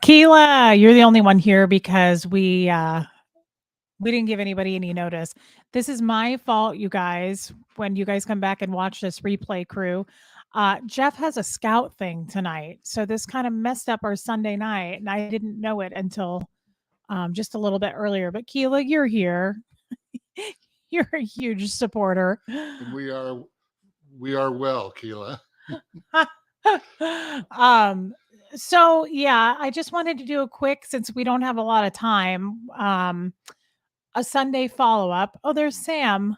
Keela, you're the only one here because we didn't give anybody any notice. This is my fault, you guys. When you guys come back and watch this replay, crew, Jeff has a scout thing tonight, so this kind of messed up our Sunday night, and I didn't know it until just a little bit earlier. But Keela, you're here. You're a huge supporter. And we are well, Keela. So yeah, I just wanted to do a quick, since we don't have a lot of time, a Sunday follow-up. Oh, there's Sam.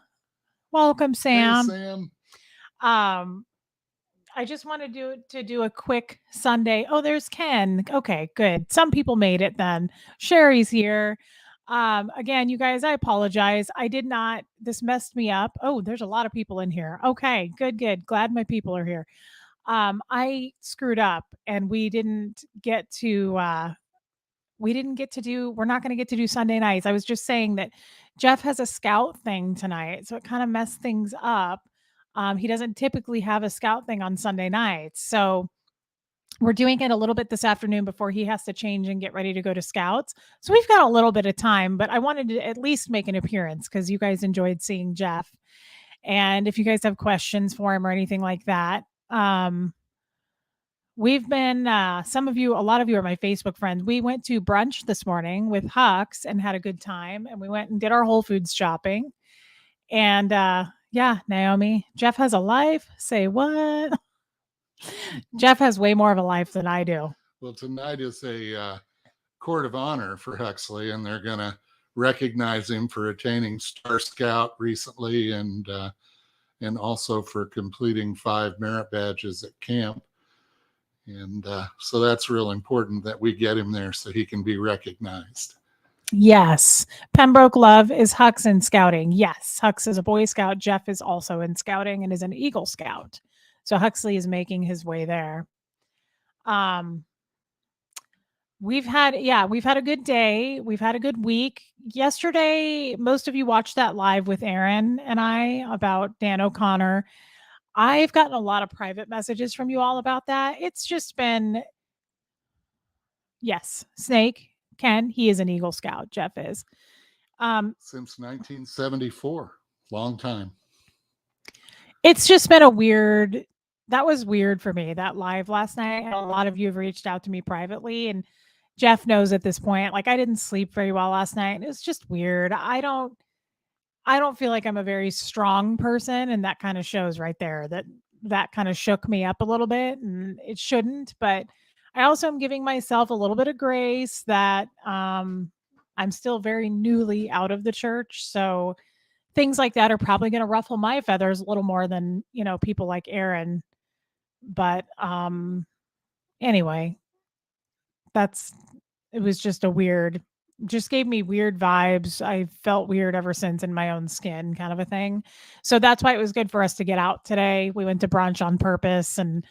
Welcome, Sam. Hey, Sam. I just wanted to do a quick Sunday. Oh, there's Ken. Okay, good. Some people made it then. Sherry's here. Again, you guys, I apologize. I did not, this messed me up. Oh, there's a lot of people in here. Okay, good. Glad my people are here. I screwed up and we're not going to get to do Sunday nights. I was just saying that Jeff has a scout thing tonight, so it kind of messed things up. He doesn't typically have a scout thing on Sunday nights. So we're doing it a little bit this afternoon before he has to change and get ready to go to scouts. So we've got a little bit of time, but I wanted to at least make an appearance because you guys enjoyed seeing Jeff. And if you guys have questions for him or anything like that, we've been, a lot of you are my Facebook friends. We went to brunch this morning with Hux and had a good time. And we went and did our Whole Foods shopping. And yeah, Naomi, Jeff has a life. Say what? Jeff has way more of a life than I do. Well, tonight is a court of honor for Huxley, and they're going to recognize him for attaining Star Scout recently and also for completing 5 merit badges at camp. And so that's real important that we get him there so he can be recognized. Yes. Pembroke Love is Hux in scouting. Yes. Hux is a Boy Scout. Jeff is also in scouting and is an Eagle Scout. So Huxley is making his way there. We've had a good day. We've had a good week. Yesterday, most of you watched that live with Aaron and I about Dan O'Connor. I've gotten a lot of private messages from you all about that. It's just been, yes, Snake, Ken, he is an Eagle Scout. Jeff is. Since 1974, long time. It's just been that was weird for me, that live last night. A lot of you have reached out to me privately, and Jeff knows at this point, like I didn't sleep very well last night. It's just weird. I don't feel like I'm a very strong person, and that kind of shows right there. That kind of shook me up a little bit, and it shouldn't, but I also am giving myself a little bit of grace that I'm still very newly out of the church. So things like that are probably going to ruffle my feathers a little more than, people like Aaron. But anyway, it was just just gave me weird vibes. I felt weird ever since in my own skin, kind of a thing. So that's why it was good for us to get out today. We went to brunch on purpose, and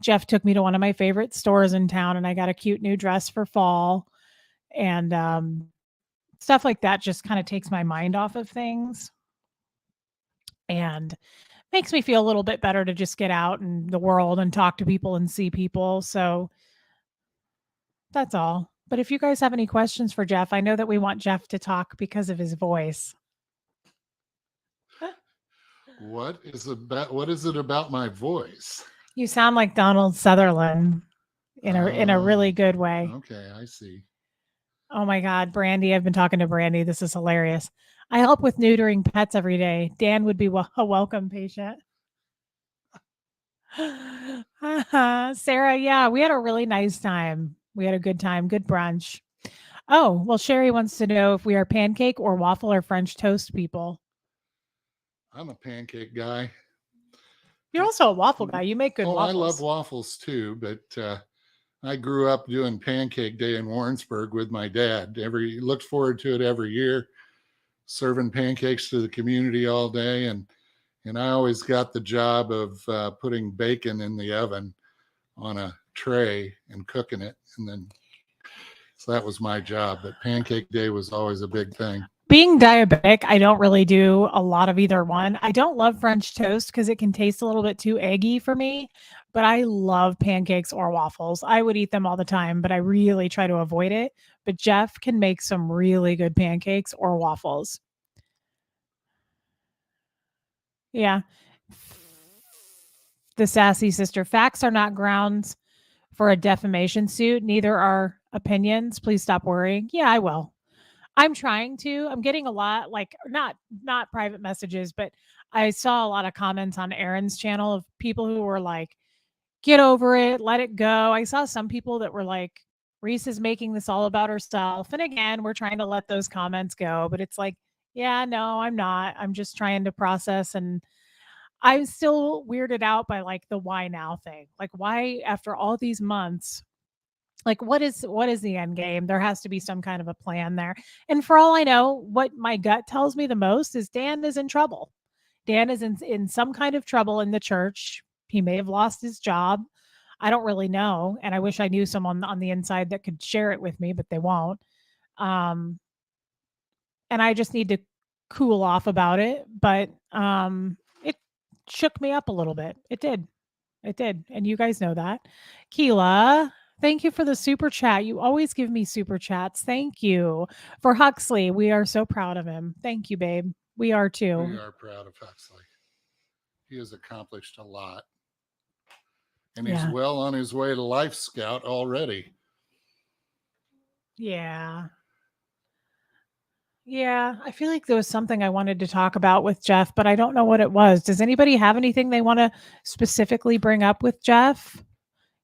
Jeff took me to one of my favorite stores in town, and I got a cute new dress for fall, and stuff like that just kind of takes my mind off of things and makes me feel a little bit better to just get out in the world and talk to people and see people. So that's all. But if you guys have any questions for Jeff, I know that we want Jeff to talk because of his voice. What is it about my voice? You sound like Donald Sutherland in a really good way. Okay, I see. Oh my God, Brandy. I've been talking to Brandy. This is hilarious. I help with neutering pets every day. Dan would be a welcome patient. Sarah, yeah, we had a really nice time. We had a good time, good brunch. Oh, well, Sherry wants to know if we are pancake or waffle or French toast people. I'm a pancake guy. You're also a waffle guy. You make good waffles. I love waffles too, but I grew up doing Pancake Day in Warrensburg with my dad. Looked forward to it every year, serving pancakes to the community all day. And I always got the job of putting bacon in the oven on a tray and cooking it. And then, so that was my job. But Pancake Day was always a big thing. Being diabetic, I don't really do a lot of either one. I don't love French toast because it can taste a little bit too eggy for me. but I love pancakes or waffles. I would eat them all the time, but I really try to avoid it. But Jeff can make some really good pancakes or waffles. Yeah. The sassy sister. Facts are not grounds for a defamation suit. Neither are opinions. Please stop worrying. Yeah, I will. I'm trying to. I'm getting a lot, like not private messages, but I saw a lot of comments on Aaron's channel of people who were like, "Get over it, let it go." I saw some people that were like, "Reese is making this all about herself." And again, we're trying to let those comments go, but it's like, yeah, no, I'm not. I'm just trying to process, and I'm still weirded out by like the why now thing. Like, why after all these months, like what is the end game? There has to be some kind of a plan there. And for all I know, what my gut tells me the most is Dan is in trouble. Dan is in some kind of trouble in the church. He may have lost his job. I don't really know, and I wish I knew someone on the inside that could share it with me, but they won't. Um, and I just need to cool off about it. But it shook me up a little bit. It did. It did. And you guys know that. Keela, thank you for the super chat. You always give me super chats. Thank you. For Huxley, we are so proud of him. Thank you, babe. We are too. We are proud of Huxley. He has accomplished a lot. And he's well on his way to Life Scout already. Yeah. Yeah, I feel like there was something I wanted to talk about with Jeff, but I don't know what it was. Does anybody have anything they want to specifically bring up with Jeff?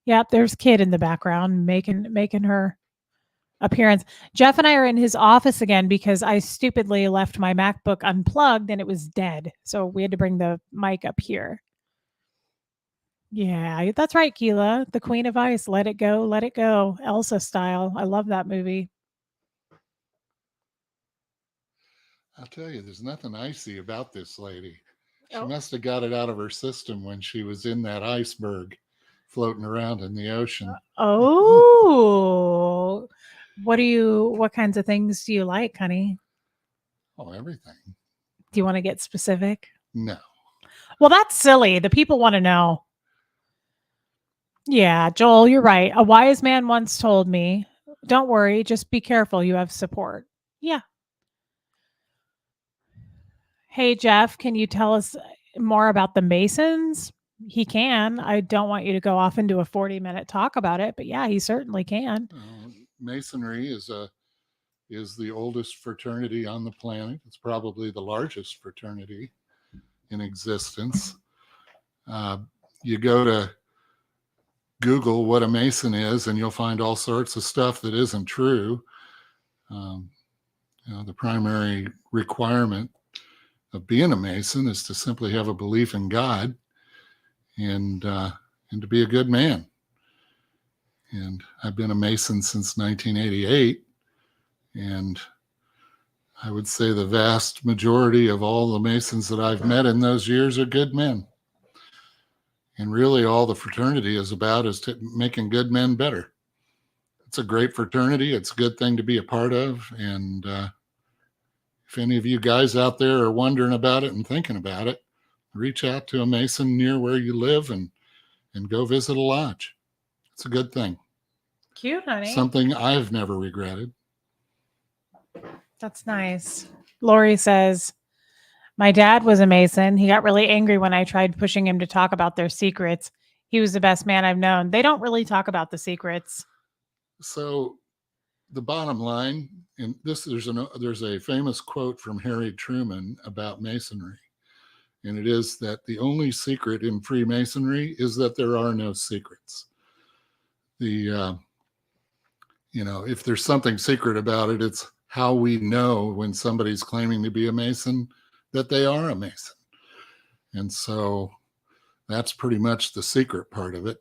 Yep, there's Kid in the background making her appearance. Jeff and I are in his office again because I stupidly left my MacBook unplugged and it was dead. So we had to bring the mic up here. Yeah, that's right, Keela. The Queen of Ice. Let it go, let it go. Elsa style. I love that movie. I'll tell you, there's nothing icy about this lady. She Oh. must have got it out of her system when she was in that iceberg floating around in the ocean. Oh. What kinds of things do you like, honey? Oh, everything. Do you want to get specific? No. Well, that's silly. The people want to know. Yeah, Joel, you're right. A wise man once told me, don't worry, just be careful. You have support. Yeah. Hey, Jeff, can you tell us more about the Masons? He can. I don't want you to go off into a 40-minute talk about it, but yeah, he certainly can. Masonry is the oldest fraternity on the planet. It's probably the largest fraternity in existence. You go to Google what a Mason is, and you'll find all sorts of stuff that isn't true. The primary requirement of being a Mason is to simply have a belief in God and to be a good man. And I've been a Mason since 1988, and I would say the vast majority of all the Masons that I've met in those years are good men. And really all the fraternity is about is making good men better. It's a great fraternity. It's a good thing to be a part of. And if any of you guys out there are wondering about it and thinking about it, reach out to a Mason near where you live and go visit a lodge. It's a good thing. Cute, honey. Something I've never regretted. That's nice. Lori says, my dad was a Mason. He got really angry when I tried pushing him to talk about their secrets. He was the best man I've known. They don't really talk about the secrets. So the bottom line, and there's a famous quote from Harry Truman about Masonry, and it is that the only secret in Freemasonry is that there are no secrets. If there's something secret about it, it's how we know when somebody's claiming to be a Mason that they are a Mason. And so that's pretty much the secret part of it.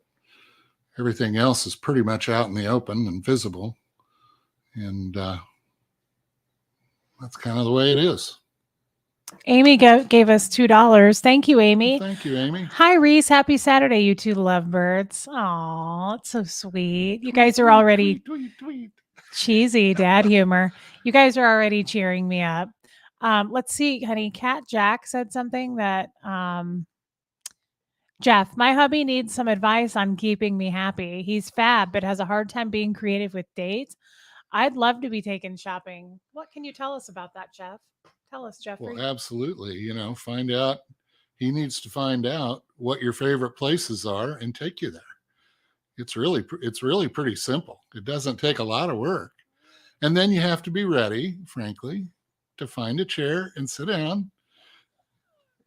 Everything else is pretty much out in the open and visible. And that's kind of the way it is. Amy gave us $2. Thank you, Amy. Thank you, Amy. Hi, Reese. Happy Saturday, you two lovebirds. Aw, it's so sweet. You guys are already tweet. Cheesy dad humor. You guys are already cheering me up. Let's see, honey. Cat Jack said something that Jeff, my hubby needs some advice on keeping me happy. He's fab, but has a hard time being creative with dates. I'd love to be taken shopping. What can you tell us about that, Jeff? Tell us, Well, Jeffrey. absolutely. Find out. He needs to find out what your favorite places are and take you there. It's really pretty simple. It doesn't take a lot of work. And then you have to be ready, frankly, to find a chair and sit down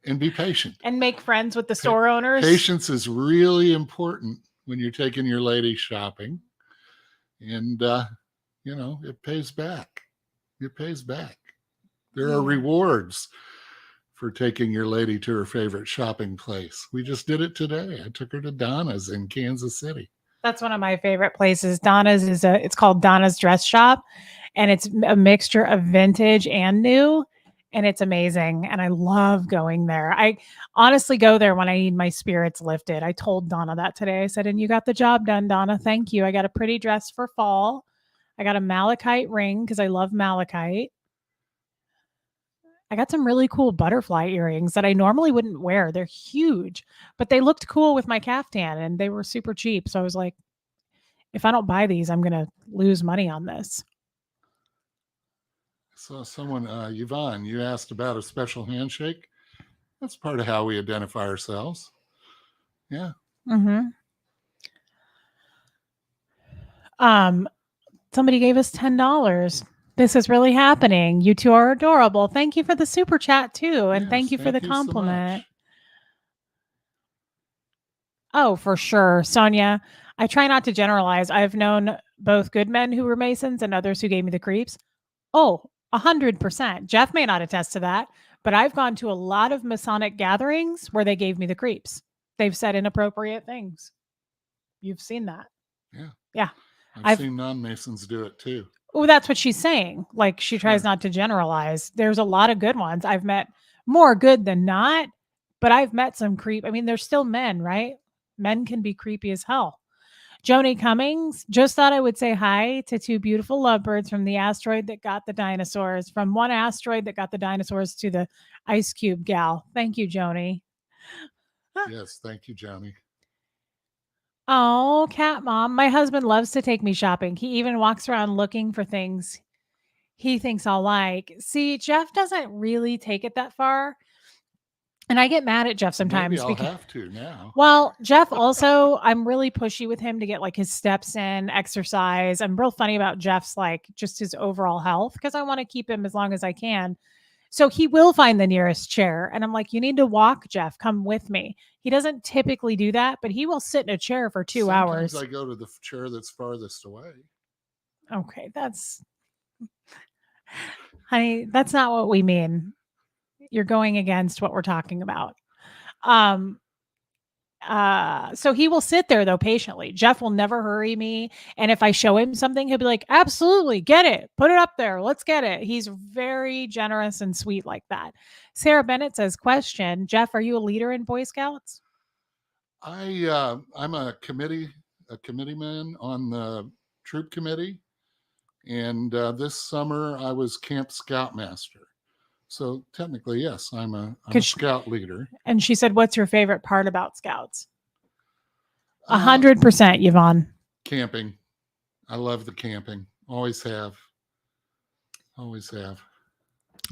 and be patient. And make friends with the store owners. Patience is really important when you're taking your lady shopping. And, it pays back. It pays back. There are rewards for taking your lady to her favorite shopping place. We just did it today. I took her to Donna's in Kansas City. That's one of my favorite places. Donna's it's called Donna's Dress Shop, and it's a mixture of vintage and new, and it's amazing. And I love going there. I honestly go there when I need my spirits lifted. I told Donna that today. I said, and you got the job done, Donna. Thank you. I got a pretty dress for fall. I got a malachite ring because I love malachite. I got some really cool butterfly earrings that I normally wouldn't wear. They're huge, but they looked cool with my caftan and they were super cheap. So I was like, if I don't buy these, I'm going to lose money on this. So someone, Yvonne, you asked about a special handshake. That's part of how we identify ourselves. Yeah. Mm-hmm. Somebody gave us $10. This is really happening. You two are adorable. Thank you for the super chat too. And Yes, thank you for the compliment. So Oh, for sure. Sonia, I try not to generalize. I've known both good men who were Masons and others who gave me the creeps. Oh, 100%. Jeff may not attest to that, but I've gone to a lot of Masonic gatherings where they gave me the creeps. They've said inappropriate things. You've seen that. Yeah. Yeah. I've seen non-Masons do it too. Oh, that's what she's saying. Like she tries not to generalize. There's a lot of good ones. I've met more good than not, but I've met some creep. I mean, they're still men, right? Men can be creepy as hell. Joni Cummings, just thought I would say hi to two beautiful lovebirds from the asteroid that got the dinosaurs, from one asteroid that got the dinosaurs to the ice cube gal. Thank you, Joni. Yes, thank you, Joni. Oh, cat mom. My husband loves to take me shopping. He even walks around looking for things he thinks I'll like. See, Jeff doesn't really take it that far. And I get mad at Jeff sometimes. Maybe I'll have to now. Well, Jeff also, I'm really pushy with him to get like his steps in, exercise. I'm real funny about Jeff's like just his overall health because I want to keep him as long as I can. So he will find the nearest chair. And I'm like, you need to walk, Jeff. Come with me. He doesn't typically do that, but he will sit in a chair for 2 hours. Sometimes I go to the chair that's farthest away. Okay, honey, that's not what we mean. You're going against what we're talking about. So he will sit there though patiently. Jeff will never hurry me. And if I show him something, he'll be like, absolutely, get it. Put it up there. Let's get it. He's very generous and sweet like that. Sarah Bennett says, question, Jeff, are you a leader in Boy Scouts? I'm a committeeman on the troop committee. And this summer I was camp scoutmaster. So technically, yes, I'm a scout leader. And she said, what's your favorite part about Scouts? 100%, Yvonne. Camping. I love the camping. Always have.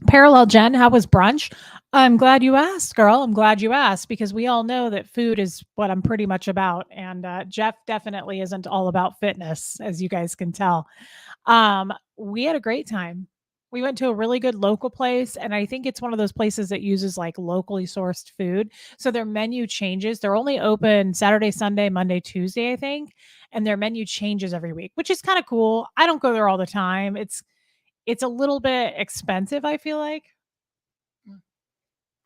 Parallel Jen, how was brunch? I'm glad you asked, girl. I'm glad you asked because we all know that food is what I'm pretty much about. And Jeff definitely isn't all about fitness, as you guys can tell. We had a great time. We went to a really good local place, and I think it's one of those places that uses like locally sourced food. So their menu changes. They're only open Saturday, Sunday, Monday, Tuesday, I think, and their menu changes every week, which is kind of cool. I don't go there all the time. It's a little bit expensive, I feel like.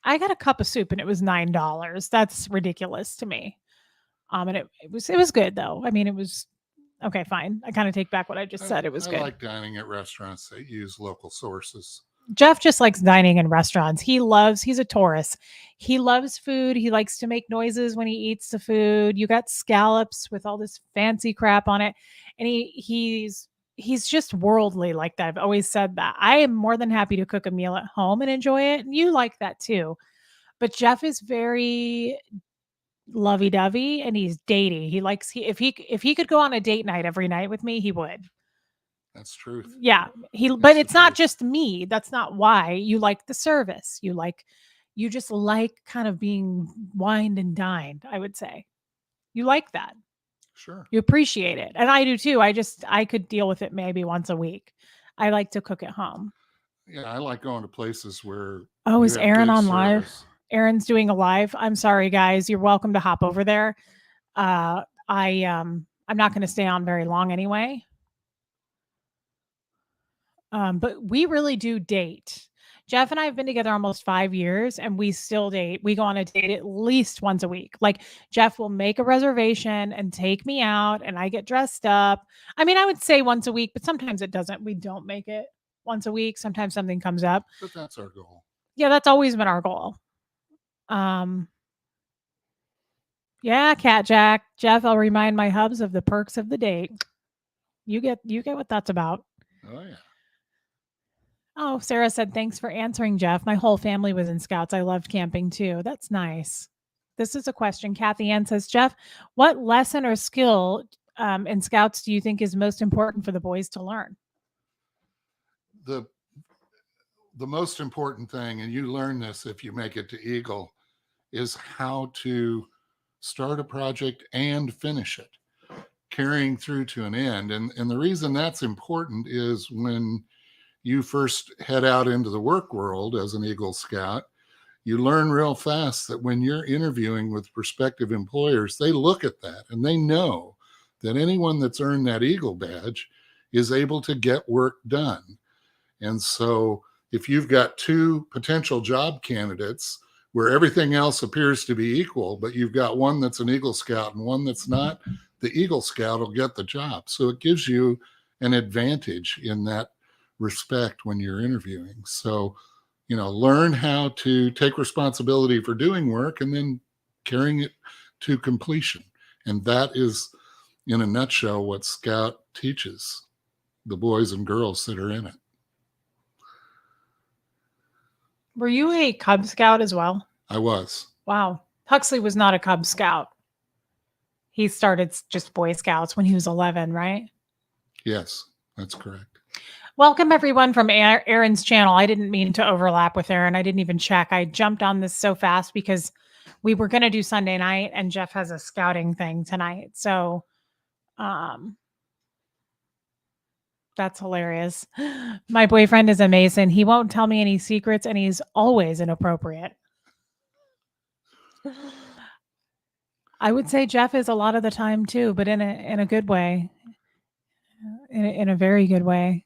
I got a cup of soup and it was $9. That's ridiculous to me. And it was good though. I mean, it was okay, fine. I kind of take back what I just said. It was good. I like dining at restaurants that use local sources. Jeff just likes dining in restaurants. He's a Taurus. He loves food. He likes to make noises when he eats the food. You got scallops with all this fancy crap on it. And he's just worldly like that. I've always said that. I am more than happy to cook a meal at home and enjoy it. And you like that too. But Jeff is very lovey-dovey and he's datey. If he could go on a date night every night with me, he would. That's truth. Yeah, That's but the it's not truth. just me. That's not why. You like the service. You just like kind of being wined and dined, I would say. You like that. Sure. You appreciate it. And I do too. I could deal with it maybe once a week. I like to cook at home. Yeah, I like going to places where Oh, you is have Aaron good on live? service. Aaron's doing a live. I'm sorry, guys. You're welcome to hop over there. I'm not going to stay on very long anyway. But we really do date. Jeff and I have been together almost 5 years and we still date. We go on a date at least once a week. Like Jeff will make a reservation and take me out and I get dressed up. I mean, I would say once a week, but sometimes it doesn't. We don't make it once a week. Sometimes something comes up. But that's our goal. Yeah, that's always been our goal. Yeah, Cat Jack. Jeff, I'll remind my hubs of the perks of the date. You get what that's about. Oh yeah. Oh, Sarah said, thanks for answering, Jeff. My whole family was in scouts. I loved camping too. That's nice. This is a question. Kathy Ann says, Jeff, what lesson or skill in scouts do you think is most important for the boys to learn? The most important thing, and you learn this if you make it to Eagle, is how to start a project and finish it, carrying through to an end. And the reason that's important is when you first head out into the work world as an Eagle Scout, you learn real fast that when you're interviewing with prospective employers, they look at that and they know that anyone that's earned that Eagle badge is able to get work done. And so if you've got two potential job candidates where everything else appears to be equal, but you've got one that's an Eagle Scout and one that's not, the Eagle Scout will get the job. So it gives you an advantage in that respect when you're interviewing. So, learn how to take responsibility for doing work and then carrying it to completion. And that is, in a nutshell, what Scout teaches the boys and girls that are in it. Were you a Cub Scout as well? I was. Wow. Huxley was not a Cub Scout. He started just Boy Scouts when he was 11, right? Yes, that's correct. Welcome everyone from Aaron's channel. I didn't mean to overlap with Aaron. I didn't even check. I jumped on this so fast because we were going to do Sunday night and Jeff has a scouting thing tonight. So, that's hilarious. My boyfriend is a Mason. He won't tell me any secrets and he's always inappropriate. I would say Jeff is a lot of the time too, but in a good way. In a very good way.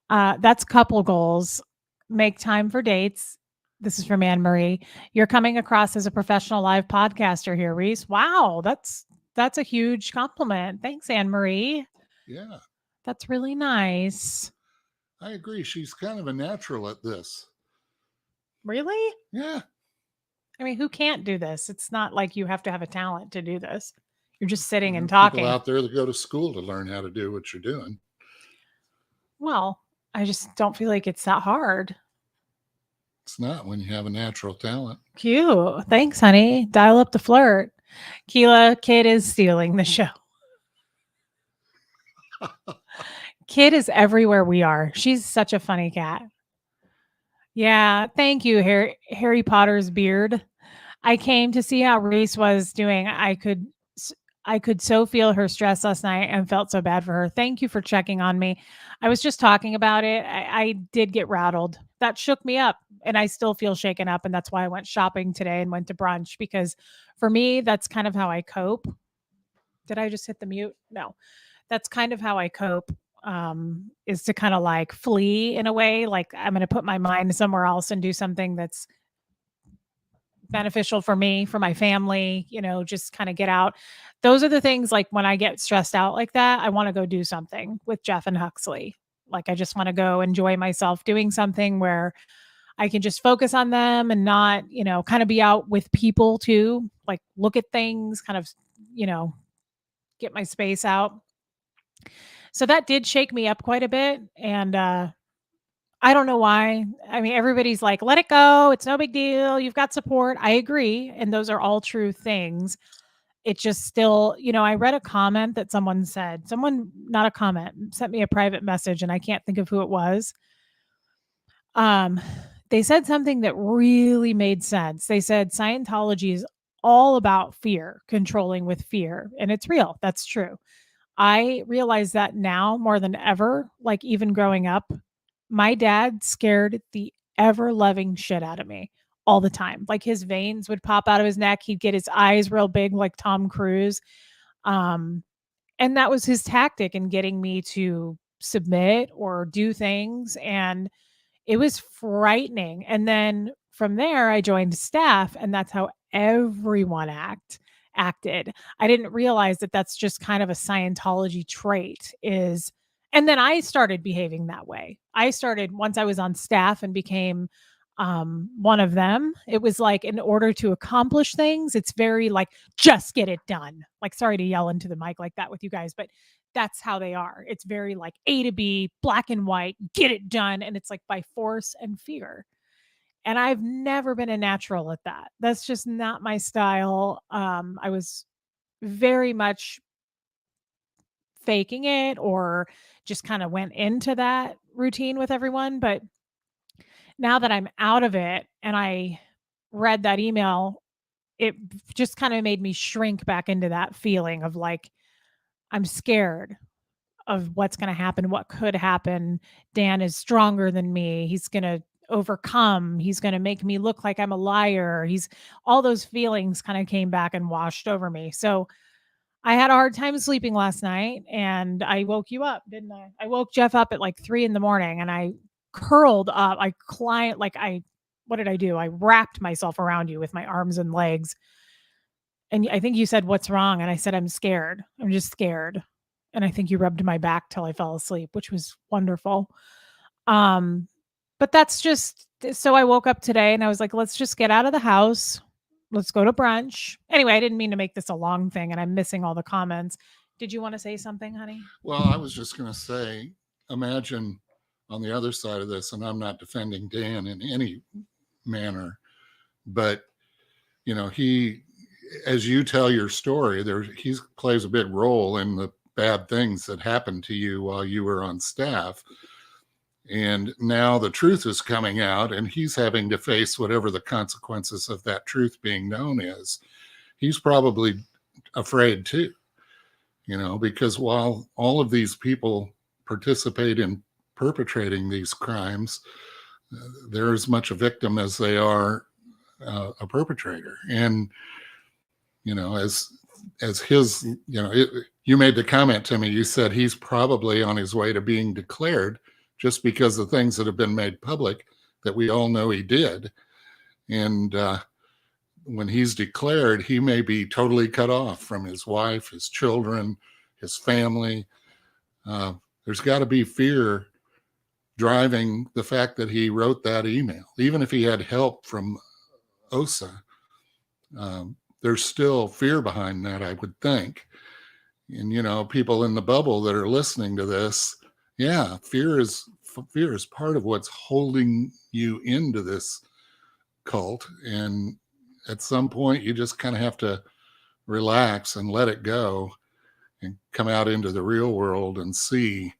That's couple goals. Make time for dates. This is from Anne Marie. You're coming across as a professional live podcaster here, Reese. Wow, that's a huge compliment. Thanks, Anne Marie. Yeah. That's really nice. I agree. She's kind of a natural at this. Really? Yeah. I mean, who can't do this? It's not like you have to have a talent to do this. You're just sitting and talking. People out there that go to school to learn how to do what you're doing. Well, I just don't feel like it's that hard. It's not when you have a natural talent. Cute. Thanks, honey. Dial up the flirt. Keela, Kid is stealing the show. Kid is everywhere we are. She's such a funny cat. Yeah, thank you, Harry Potter's beard. I came to see how Reese was doing. I could so feel her stress last night and felt so bad for her. Thank you for checking on me. I was just talking about it. I did get rattled. That shook me up and I still feel shaken up. And that's why I went shopping today and went to brunch because for me, that's kind of how I cope. Did I just hit the mute? No, that's kind of how I cope. Is to kind of like flee in a way. Like I'm going to put my mind somewhere else and do something that's beneficial for me, for my family, just kind of get out. Those are the things like when I get stressed out like that, I want to go do something with Jeff and Huxley. Like I just want to go enjoy myself doing something where I can just focus on them and not, kind of be out with people too, like look at things, kind of, get my space out. So that did shake me up quite a bit. And I don't know why. I mean, everybody's like, "Let it go. It's no big deal. You've got support." I agree, and those are all true things. It just still, I read a comment that someone, not a comment, sent me a private message, and I can't think of who it was. Um, they said something that really made sense. They said Scientology is all about fear, controlling with fear, and it's real. That's true. I realize that now more than ever, like even growing up, my dad scared the ever loving shit out of me all the time. Like his veins would pop out of his neck. He'd get his eyes real big like Tom Cruise. Um, and that was his tactic in getting me to submit or do things. And it was frightening, and then from there, I joined staff, and that's how everyone acted. I didn't realize that that's just kind of a Scientology trait is and then I started behaving that way. I started once I was on staff and became, one of them, it was like in order to accomplish things, it's very like, "Just get it done." Like, sorry to yell into the mic like that with you guys, but that's how they are. It's very like A to B, black and white, get it done. And it's like by force and fear. And I've never been a natural at that. That's just not my style. I was very much faking it or just kind of went into that routine with everyone. But now that I'm out of it and I read that email, it just kind of made me shrink back into that feeling of like, I'm scared of what's going to happen, what could happen. Dan is stronger than me. He's going to overcome. He's going to make me look like I'm a liar. He's all those feelings kind of came back and washed over me. So I had a hard time sleeping last night and I woke you up, didn't I? I woke Jeff up at like 3 in the morning and I curled up. I climbed, what did I do? I wrapped myself around you with my arms and legs. And I think you said, "What's wrong?" And I said, "I'm scared. I'm just scared." And I think you rubbed my back till I fell asleep, which was wonderful. Um, but that's just so I woke up today and I was like, let's just get out of the house. Let's go to brunch. Anyway, I didn't mean to make this a long thing and I'm missing all the comments. Did you want to say something, honey? Well, I was just going to say, imagine on the other side of this, and I'm not defending Dan in any manner, but he, as you tell your story, he plays a big role in the bad things that happened to you while you were on staff. And now the truth is coming out, and he's having to face whatever the consequences of that truth being known is. He's probably afraid too, because while all of these people participate in perpetrating these crimes, they're as much a victim as they are a perpetrator. And as his, you made the comment to me. You said he's probably on his way to being declared, just because of things that have been made public that we all know he did. And when he's declared, he may be totally cut off from his wife, his children, his family. There's got to be fear driving the fact that he wrote that email. Even if he had help from OSA, there's still fear behind that, I would think. And people in the bubble that are listening to this, yeah, fear is part of what's holding you into this cult. And at some point, you just kind of have to relax and let it go and come out into the real world and see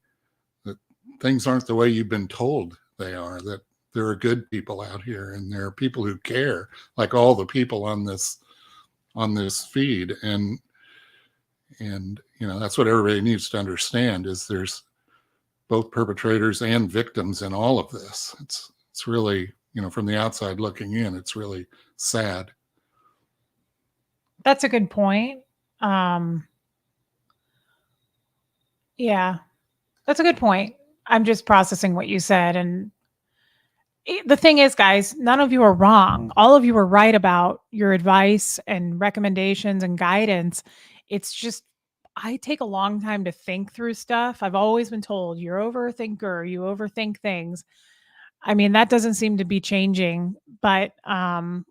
that things aren't the way you've been told they are, that there are good people out here and there are people who care, like all the people on this feed. And that's what everybody needs to understand, is there's both perpetrators and victims in all of this. It's really, from the outside looking in, it's really sad. That's a good point. Yeah, that's a good point. I'm just processing what you said. And the thing is, guys, none of you are wrong. All of you are right about your advice and recommendations and guidance. It's just, I take a long time to think through stuff. I've always been told you're overthinker, you overthink things. I mean, that doesn't seem to be changing, but I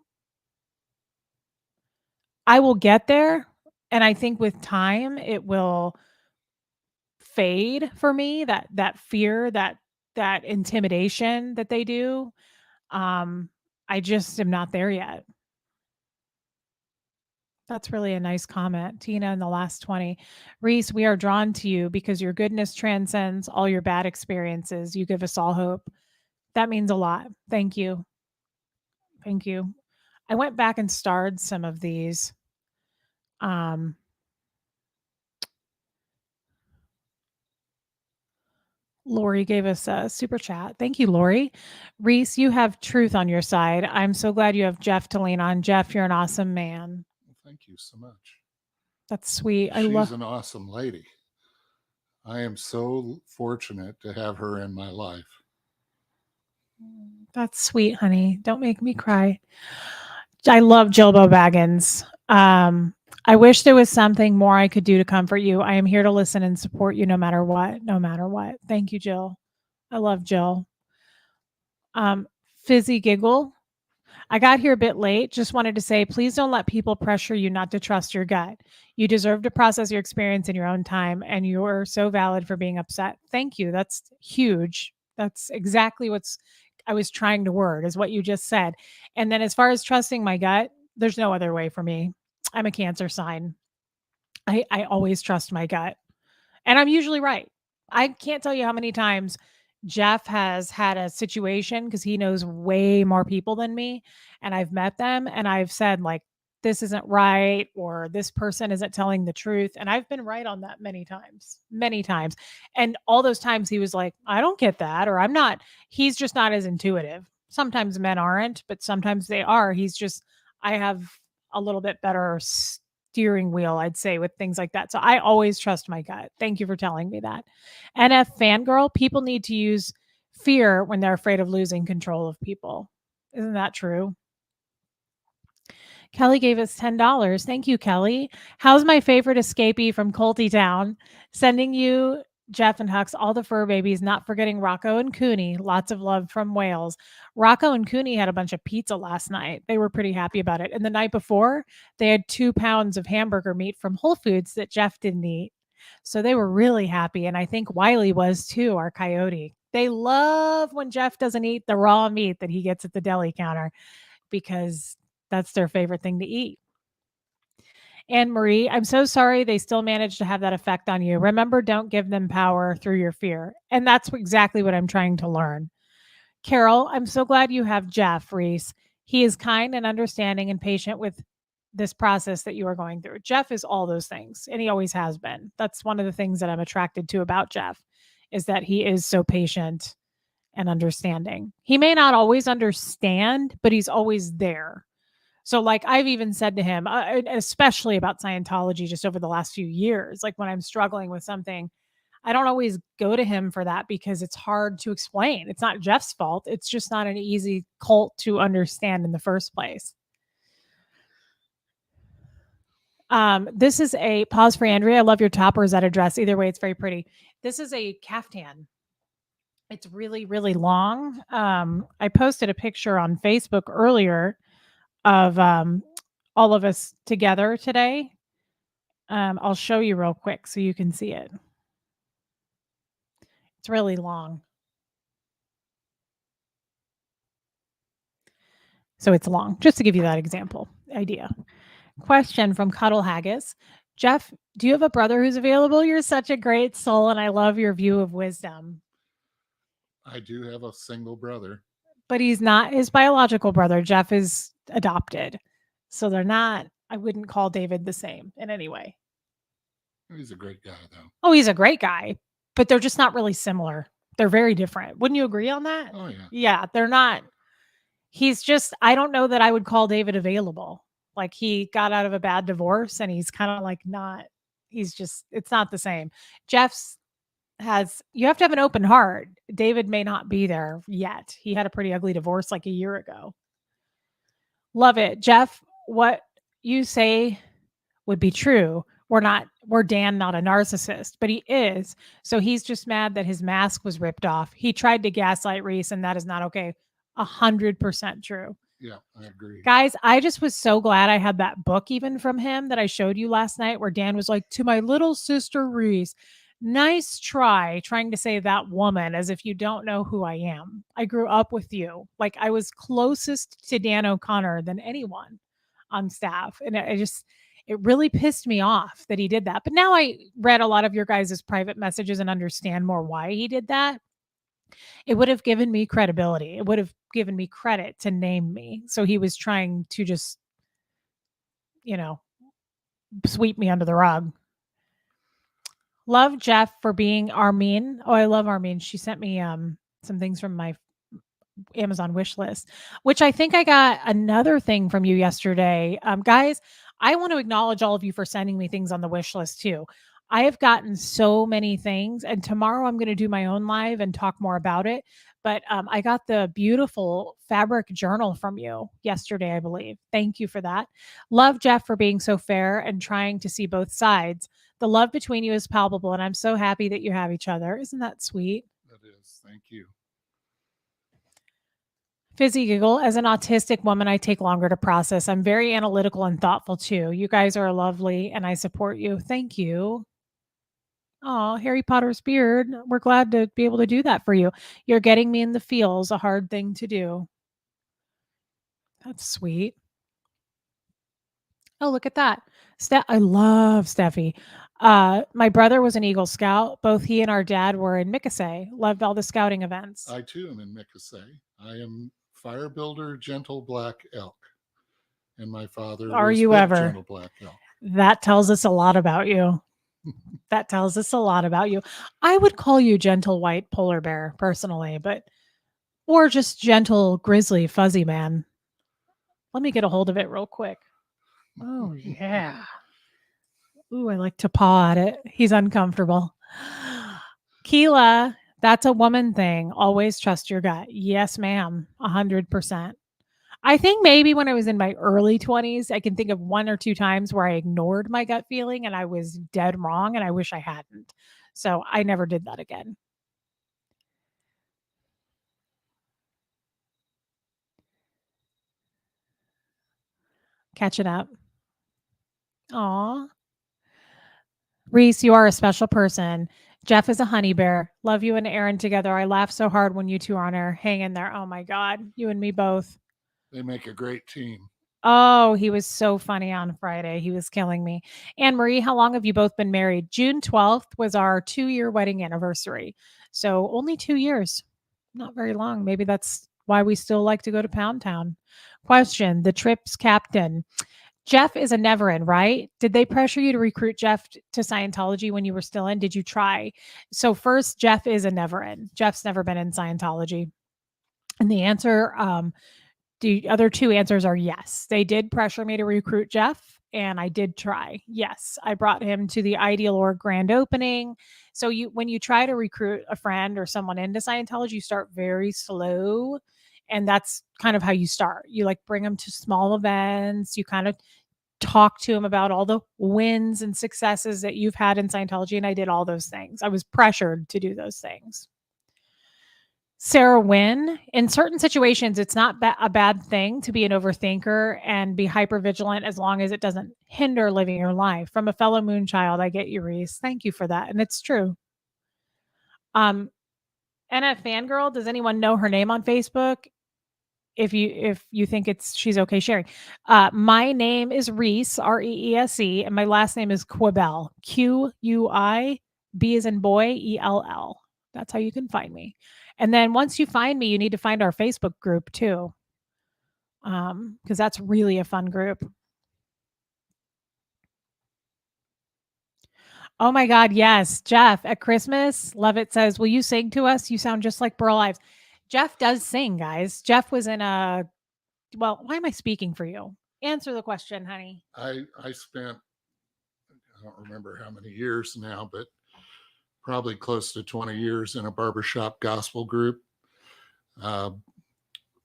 will get there. And I think with time, it will fade for me, that fear, that that intimidation that they do. Um, I just am not there yet. That's really a nice comment. Tina in the last 20. Reese, we are drawn to you because your goodness transcends all your bad experiences. You give us all hope. That means a lot. Thank you. Thank you. I went back and starred some of these. Um, Lori gave us a super chat. Thank you, Lori. Reese, you have truth on your side. I'm so glad you have Jeff to lean on. Jeff, you're an awesome man. Well, thank you so much. That's sweet. I She's love. an awesome lady. I am so fortunate to have her in my life. That's sweet, honey. Don't make me cry. I love Jilbo Baggins. I wish there was something more I could do to comfort you. I am here to listen and support you no matter what. No matter what. Thank you, Jill. I love Jill. Um, Fizzy Giggle. I got here a bit late. Just wanted to say, please don't let people pressure you not to trust your gut. You deserve to process your experience in your own time, and you are so valid for being upset. Thank you. That's huge. That's exactly what's I was trying to word, is what you just said. And then as far as trusting my gut, there's no other way for me. I'm a Cancer sign. I always trust my gut. And I'm usually right. I can't tell you how many times Jeff has had a situation because he knows way more people than me. And I've met them and I've said, like, this isn't right, or this person isn't telling the truth. And I've been right on that many times, many times. And all those times he was like, I don't get that, or I'm not, he's just not as intuitive. Sometimes men aren't, but sometimes they are. He's just, I have a little bit better steering wheel, I'd say, with things like that. So I always trust my gut. Thank you for telling me that. NF fangirl, people need to use fear when they're afraid of losing control of people. Isn't that true? Kelly gave us $10. Thank you, Kelly. How's my favorite escapee from Colty Town? Sending you, Jeff and Hux, all the fur babies, not forgetting Rocco and Cooney. Lots of love from Wales. Rocco and Cooney had a bunch of pizza last night. They were pretty happy about it. And the night before, they had 2 pounds of hamburger meat from Whole Foods that Jeff didn't eat. So they were really happy. And I think Wiley was too, our coyote. They love when Jeff doesn't eat the raw meat that he gets at the deli counter because that's their favorite thing to eat. Anne Marie, I'm so sorry they still managed to have that effect on you. Remember, don't give them power through your fear. And that's exactly what I'm trying to learn. Carol, I'm so glad you have Jeff Reese. He is kind and understanding and patient with this process that you are going through. Jeff is all those things, and he always has been. That's one of the things that I'm attracted to about Jeff, is that he is so patient and understanding. He may not always understand, but he's always there. So, like, I've even said to him, especially about Scientology, just over the last few years, like when I'm struggling with something, I don't always go to him for that because it's hard to explain. It's not Jeff's fault. It's just not an easy cult to understand in the first place. This is a pause for Andrea. I love your top, or is that a dress? Either way, it's very pretty. This is a caftan. It's really, really long. I posted a picture on Facebook earlier of all of us together today. I'll show you real quick so you can see it. It's really long. So it's long, just to give you that example idea. Question from Cuddle Haggis. Jeff, do you have a brother who's available? You're such a great soul, and I love your view of wisdom. I do have a single brother. But he's not his biological brother. Jeff is adopted. So they're not, I wouldn't call David the same in any way. He's a great guy, though. Oh, he's a great guy, but they're just not really similar. They're very different. Wouldn't you agree on that? Oh, yeah. Yeah, they're not. He's just, I don't know that I would call David available. Like, he got out of a bad divorce and he's kind of like not, he's just, it's not the same. Jeff's you have to have an open heart. David may not be there yet. He had a pretty ugly divorce like a year ago. Love it. Jeff, what you say would be true. We're Dan not a narcissist, but he is. So he's just mad that his mask was ripped off. He tried to gaslight Reese, and that is not okay. 100% true. Yeah, I agree. Guys, I just was so glad I had that book even from him that I showed you last night, where Dan was like, to my little sister Reese, Nice try trying to say that woman as if you don't know who I am. I grew up with you. Like I was closest to Dan O'Connor than anyone on staff. And it really pissed me off that he did that. But now I read a lot of your guys' private messages and understand more why he did that. It would have given me credibility. It would have given me credit to name me. So he was trying to just, you know, sweep me under the rug. Love Jeff for being Armin. Oh, I love Armin. She sent me some things from my Amazon wish list, which I think I got another thing from you yesterday. Guys, I want to acknowledge all of you for sending me things on the wish list too. I have gotten so many things, and tomorrow I'm going to do my own live and talk more about it. But I got the beautiful fabric journal from you yesterday, I believe. Thank you for that. Love Jeff for being so fair and trying to see both sides. The love between you is palpable, and I'm so happy that you have each other. Isn't that sweet? That is. Thank you. Fizzy giggle. As an autistic woman, I take longer to process. I'm very analytical and thoughtful too. You guys are lovely and I support you. Thank you. Oh, Harry Potter's beard. We're glad to be able to do that for you. You're getting me in the feels, a hard thing to do. That's sweet. Oh, look at that. I love Steffi. My brother was an Eagle Scout. Both he and our dad were in Mikasay. Loved all the scouting events. I too am in Mikasay. I am Fire Builder Gentle Black Elk. And my father Are was you Big ever? Gentle Black Elk. That tells us a lot about you. That tells us a lot about you. I would call you gentle white polar bear personally, or just gentle grizzly fuzzy man. Let me get a hold of it real quick. Oh yeah. Ooh, I like to paw at it. He's uncomfortable. Keela, that's a woman thing. Always trust your gut. Yes, ma'am. 100%. I think maybe when I was in my early 20s, I can think of 1 or 2 times where I ignored my gut feeling and I was dead wrong, and I wish I hadn't. So I never did that again. Catching up. Aw. Reese, you are a special person. Jeff is a honey bear. Love you and Aaron together. I laugh so hard when you two are on air. Hang in there. Oh my God. You and me both. They make a great team. Oh, he was so funny on Friday. He was killing me. Anne Marie, how long have you both been married? June 12th was our 2-year wedding anniversary. So only 2 years. Not very long. Maybe that's why we still like to go to Pound Town. Question: the trip's captain. Jeff is a never in, right? Did they pressure you to recruit Jeff to Scientology when you were still in? Did you try? So first, Jeff is a never in. Jeff's never been in Scientology. And the answer, the other 2 answers are yes. They did pressure me to recruit Jeff, and I did try. Yes, I brought him to the Ideal Org grand opening. So when you try to recruit a friend or someone into Scientology, you start very slow. And that's kind of how you start. You like bring them to small events. You kind of talk to them about all the wins and successes that you've had in Scientology. And I did all those things. I was pressured to do those things. Sarah Wynn, in certain situations, it's not a bad thing to be an overthinker and be hypervigilant as long as it doesn't hinder living your life. From a fellow moonchild, I get you, Reese. Thank you for that. And it's true. And a fangirl, does anyone know her name on Facebook? If you think she's okay sharing. My name is Reese, Reese, and my last name is Quibell, Quib as in boy, ELL. That's how you can find me. And then once you find me, you need to find our Facebook group too, because that's really a fun group. Oh my God, yes, Jeff at Christmas. Love it says, will you sing to us? You sound just like Burl Ives. Jeff does sing, guys. Jeff was in why am I speaking for you? Answer the question, honey. I spent, I don't remember how many years now, but probably close to 20 years in a barbershop gospel group.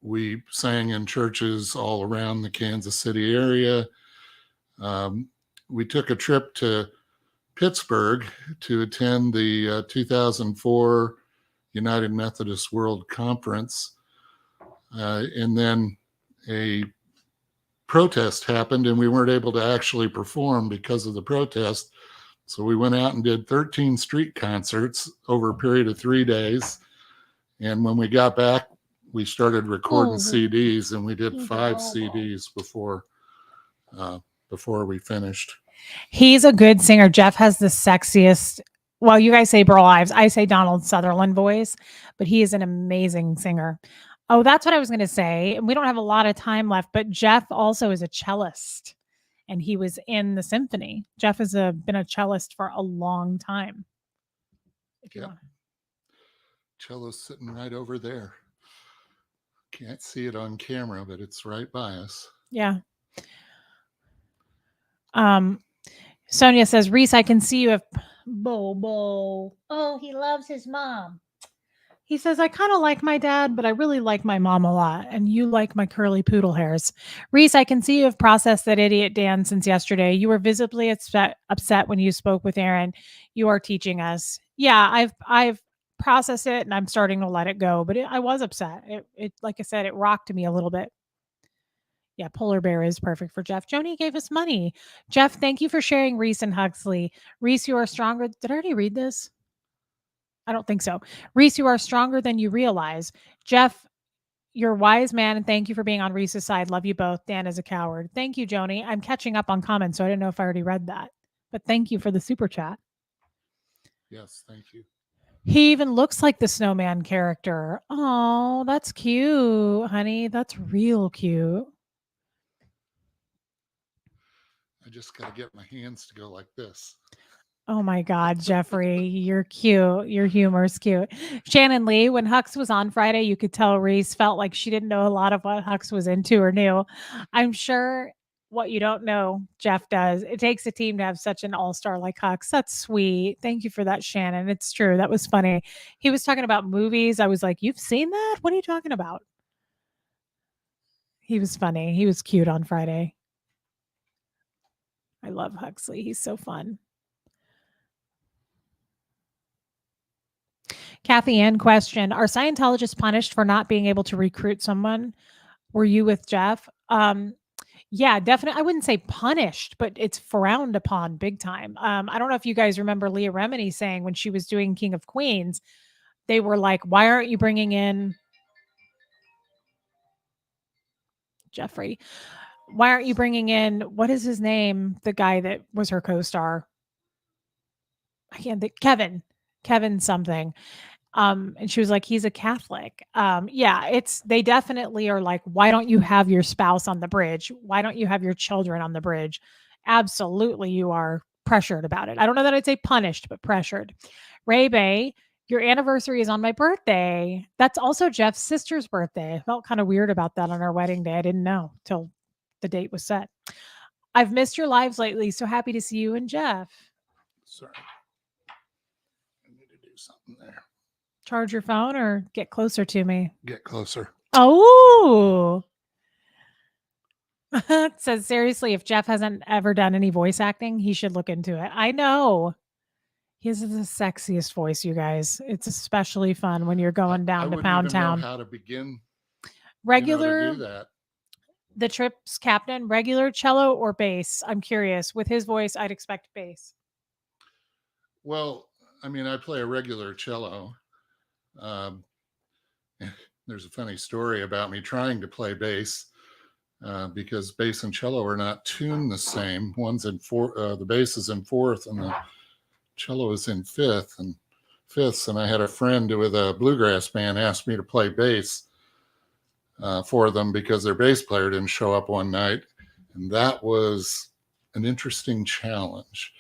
We sang in churches all around the Kansas City area. We took a trip to Pittsburgh to attend the 2004 United Methodist World Conference. And then a protest happened and we weren't able to actually perform because of the protest. So we went out and did 13 street concerts over a period of 3 days. And when we got back, we started recording CDs, and we did 5 CDs before we finished. He's a good singer. Jeff has the sexiest. Well, you guys say Burl Ives. I say Donald Sutherland voice, but he is an amazing singer. Oh, that's what I was going to say. And we don't have a lot of time left, but Jeff also is a cellist, and he was in the symphony. Jeff has been a cellist for a long time. If you Yep. want. Cello's sitting right over there. Can't see it on camera, but it's right by us. Yeah. Sonia says, Reese, I can see you have Bobo. Oh, he loves his mom. He says, I kind of like my dad, but I really like my mom a lot. And you like my curly poodle hairs. Reese, I can see you have processed that idiot Dan since yesterday. You were visibly upset when you spoke with Aaron. You are teaching us. Yeah, I've processed it and I'm starting to let it go. But I was upset. It, like I said, it rocked me a little bit. Yeah, polar bear is perfect for Jeff. Joni gave us money. Jeff, thank you for sharing Reese and Huxley. Reese, you are stronger. Did I already read this? I don't think so. Reese, you are stronger than you realize. Jeff, you're a wise man, and thank you for being on Reese's side. Love you both. Dan is a coward. Thank you, Joni. I'm catching up on comments, so I didn't know if I already read that. But thank you for the super chat. Yes, thank you. He even looks like the snowman character. Oh, that's cute, honey. That's real cute. I just got to get my hands to go like this. Oh my God, Jeffrey, you're cute. Your humor is cute. Shannon Lee, when Hux was on Friday, you could tell Reese felt like she didn't know a lot of what Hux was into or knew. I'm sure what you don't know, Jeff does. It takes a team to have such an all-star like Hux. That's sweet. Thank you for that, Shannon. It's true. That was funny. He was talking about movies. I was like, you've seen that? What are you talking about? He was funny. He was cute on Friday. I love Huxley. He's so fun. Kathy Ann question: are Scientologists punished for not being able to recruit someone? Were you with Jeff? Yeah, definitely. I wouldn't say punished, but it's frowned upon big time. I don't know if you guys remember Leah Remini saying when she was doing King of Queens, they were like, "Why aren't you bringing in Jeffrey? Why aren't you bringing in what is his name? The guy that was her co-star. I can't think. Kevin something." And she was like, he's a Catholic. Yeah, they definitely are like, why don't you have your spouse on the bridge? Why don't you have your children on the bridge? Absolutely, you are pressured about it. I don't know that I'd say punished, but pressured. Ray Bay, your anniversary is on my birthday. That's also Jeff's sister's birthday. I felt kind of weird about that on our wedding day. I didn't know till the date was set. I've missed your lives lately. So happy to see you and Jeff. Sorry. I need to do something there. Charge your phone or get closer to me? Get closer. Oh. It says, seriously, if Jeff hasn't ever done any voice acting, he should look into it. I know. He has the sexiest voice, you guys. It's especially fun when you're going down to Pound Town. Know how to begin regular to do that. The trip's captain, regular cello or bass? I'm curious. With his voice, I'd expect bass. Well, I mean, I play a regular cello. There's a funny story about me trying to play bass because bass and cello are not tuned the same. One's in fourth, the bass is in fourth, and the cello is in fifths. And I had a friend with a bluegrass band ask me to play bass for them because their bass player didn't show up one night, and that was an interesting challenge.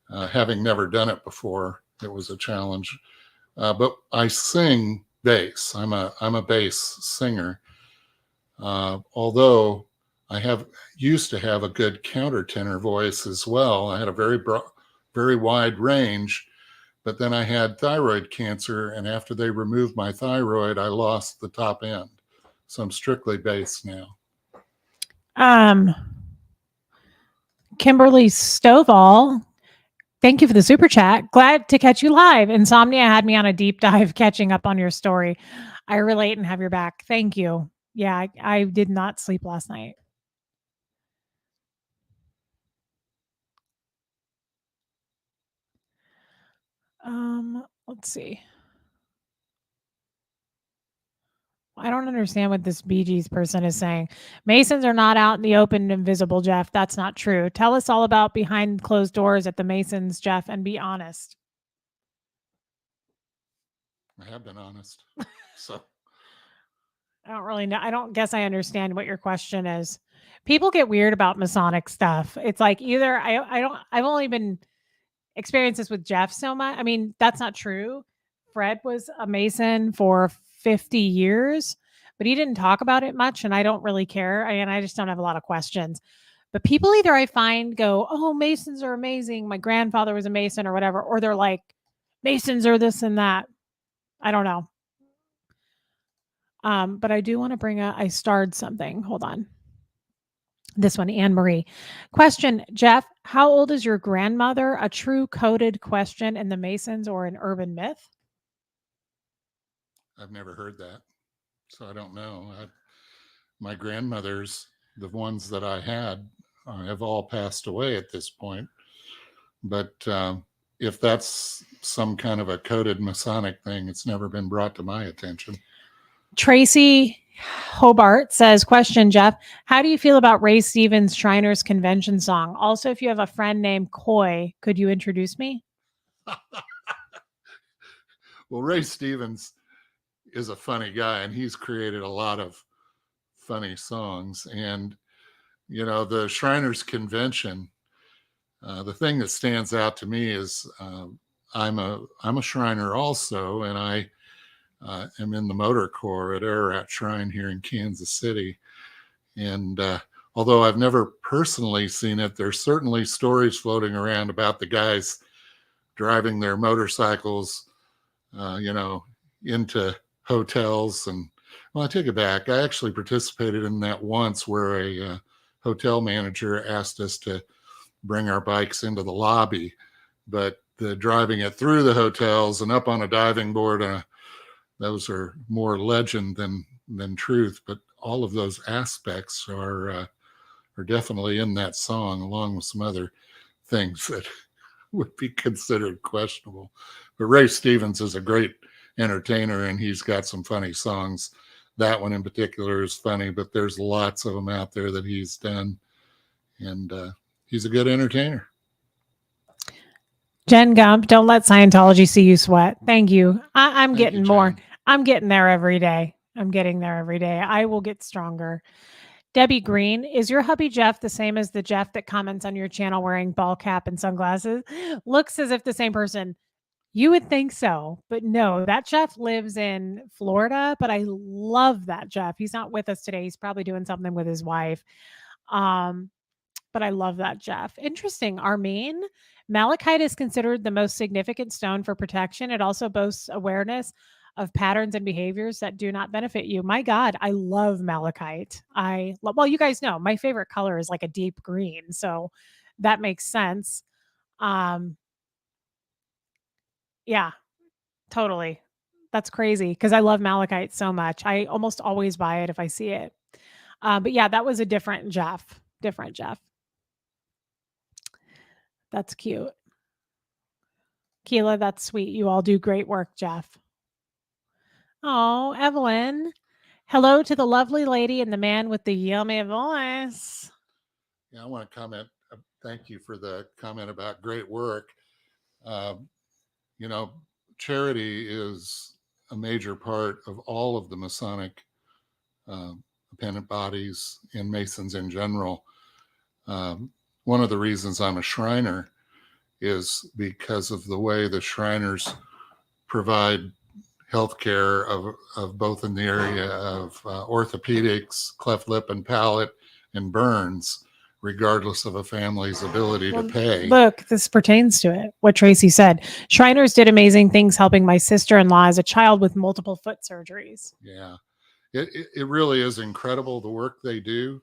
Having never done it before, it was a challenge. But I sing bass. I'm a bass singer. Although I used to have a good countertenor voice as well. I had a very wide range, but then I had thyroid cancer, and after they removed my thyroid, I lost the top end. So I'm strictly bass now. Kimberly Stovall, thank you for the super chat. Glad to catch you live. Insomnia had me on a deep dive catching up on your story. I relate and have your back. Thank you. Yeah, I did not sleep last night. Let's see. I don't understand what this Bee Gees person is saying. Masons are not out in the open and invisible, Jeff. That's not true. Tell us all about behind closed doors at the Masons, Jeff, and be honest. I have been honest. So I don't really know. I don't guess I understand what your question is. People get weird about Masonic stuff. It's like either I've only been experienced this with Jeff so much. I mean, that's not true. Fred was a Mason for 50 years, but he didn't talk about it much and I don't really care. And I just don't have a lot of questions. But people either I find go, "Oh, Masons are amazing. My grandfather was a Mason or whatever," or they're like, "Masons are this and that." I don't know. But I do want to bring I starred something. Hold on. This one, Anne Marie. Question, Jeff, how old is your grandmother? A true coded question in the Masons or an urban myth? I've never heard that. So I don't know. My grandmothers, the ones that I had, have all passed away at this point. But if that's some kind of a coded Masonic thing, it's never been brought to my attention. Tracy Hobart says, question, Jeff, how do you feel about Ray Stevens' Shriners Convention song? Also, if you have a friend named Coy, could you introduce me? Well, Ray Stevens is a funny guy, and he's created a lot of funny songs. And, you know, the Shriners Convention, the thing that stands out to me is I'm a Shriner also, and I am in the motor corps at Ararat Shrine here in Kansas City. And although I've never personally seen it, there's certainly stories floating around about the guys driving their motorcycles, you know, into hotels. And well, I take it back. I actually participated in that once where a hotel manager asked us to bring our bikes into the lobby, but the driving it through the hotels and up on a diving board, those are more legend than truth. But all of those aspects are definitely in that song, along with some other things that would be considered questionable. But Ray Stevens is a great entertainer, and he's got some funny songs. That one in particular is funny, but there's lots of them out there that he's done, and he's a good entertainer. Jen Gump, don't let Scientology see you sweat. Thank you. I'm getting more. Jen. I'm getting there every day. I'm getting there every day. I will get stronger. Debbie Green, is your hubby Jeff the same as the Jeff that comments on your channel wearing ball cap and sunglasses? Looks as if the same person. You would think so, but no, that Jeff lives in Florida, but I love that Jeff. He's not with us today. He's probably doing something with his wife. But I love that Jeff. Interesting. Armine, malachite is considered the most significant stone for protection. It also boasts awareness of patterns and behaviors that do not benefit you. My God, I love malachite. Well, you guys know my favorite color is like a deep green, so that makes sense. Yeah, totally. That's crazy because I love malachite so much. I almost always buy it if I see it. But yeah, that was a different Jeff. Different Jeff. That's cute. Keela, that's sweet. You all do great work, Jeff. Oh, Evelyn. Hello to the lovely lady and the man with the yummy voice. Yeah, I want to comment. Thank you for the comment about great work. You know, charity is a major part of all of the Masonic appendant bodies and Masons in general. One of the reasons I'm a Shriner is because of the way the Shriners provide healthcare of both in the area of orthopedics, cleft lip and palate, and burns, regardless of a family's ability to pay. Look, this pertains to it. What Tracy said. Shriners did amazing things helping my sister-in-law as a child with multiple foot surgeries. Yeah, it really is incredible the work they do.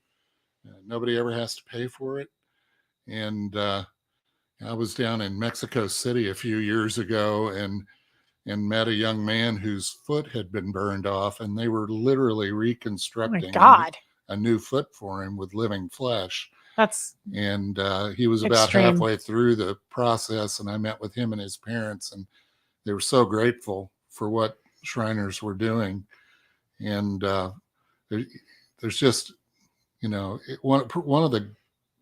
Nobody ever has to pay for it. And I was down in Mexico City a few years ago and met a young man whose foot had been burned off, and they were literally reconstructing a new foot for him with living flesh. And he was about halfway through the process, and I met with him and his parents, and they were so grateful for what Shriners were doing. And there, there's just, one of the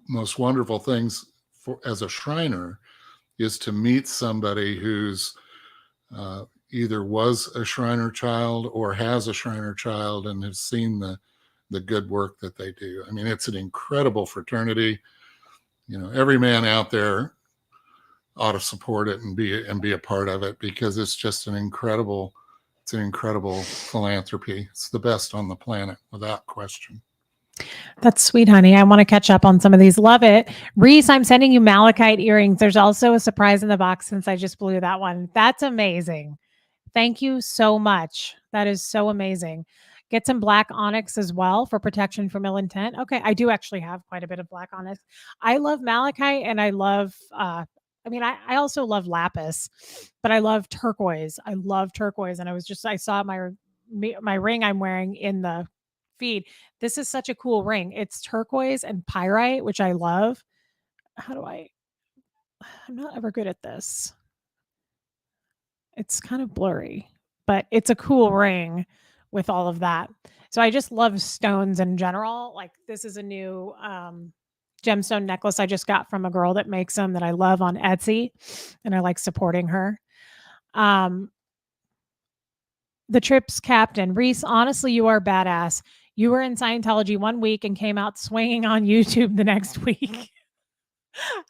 most wonderful things as a Shriner is to meet somebody who's either was a Shriner child or has a Shriner child and has seen the good work that they do. I mean, it's an incredible fraternity. Every man out there ought to support it and be a part of it, because it's just an incredible philanthropy. It's the best on the planet, without question. That's sweet, honey. I want to catch up on some of these. Love it. Reese, I'm sending you malachite earrings. There's also a surprise in the box since I just blew that one. That's amazing. Thank you so much. That is so amazing. Get some black onyx as well for protection from ill intent. Okay, I do actually have quite a bit of black onyx. I love malachite, and I love I also love lapis, but I love turquoise. I love turquoise, and I saw my ring I'm wearing in the feed. This is such a cool ring. It's turquoise and pyrite, which I love. I'm not ever good at this. It's kind of blurry, but it's a cool ring with all of that. So I just love stones in general. Like, this is a new gemstone necklace I just got from a girl that makes them that I love on Etsy, and I like supporting her. The trip's captain, Reese, honestly, you are badass. You were in Scientology 1 week and came out swinging on YouTube the next week.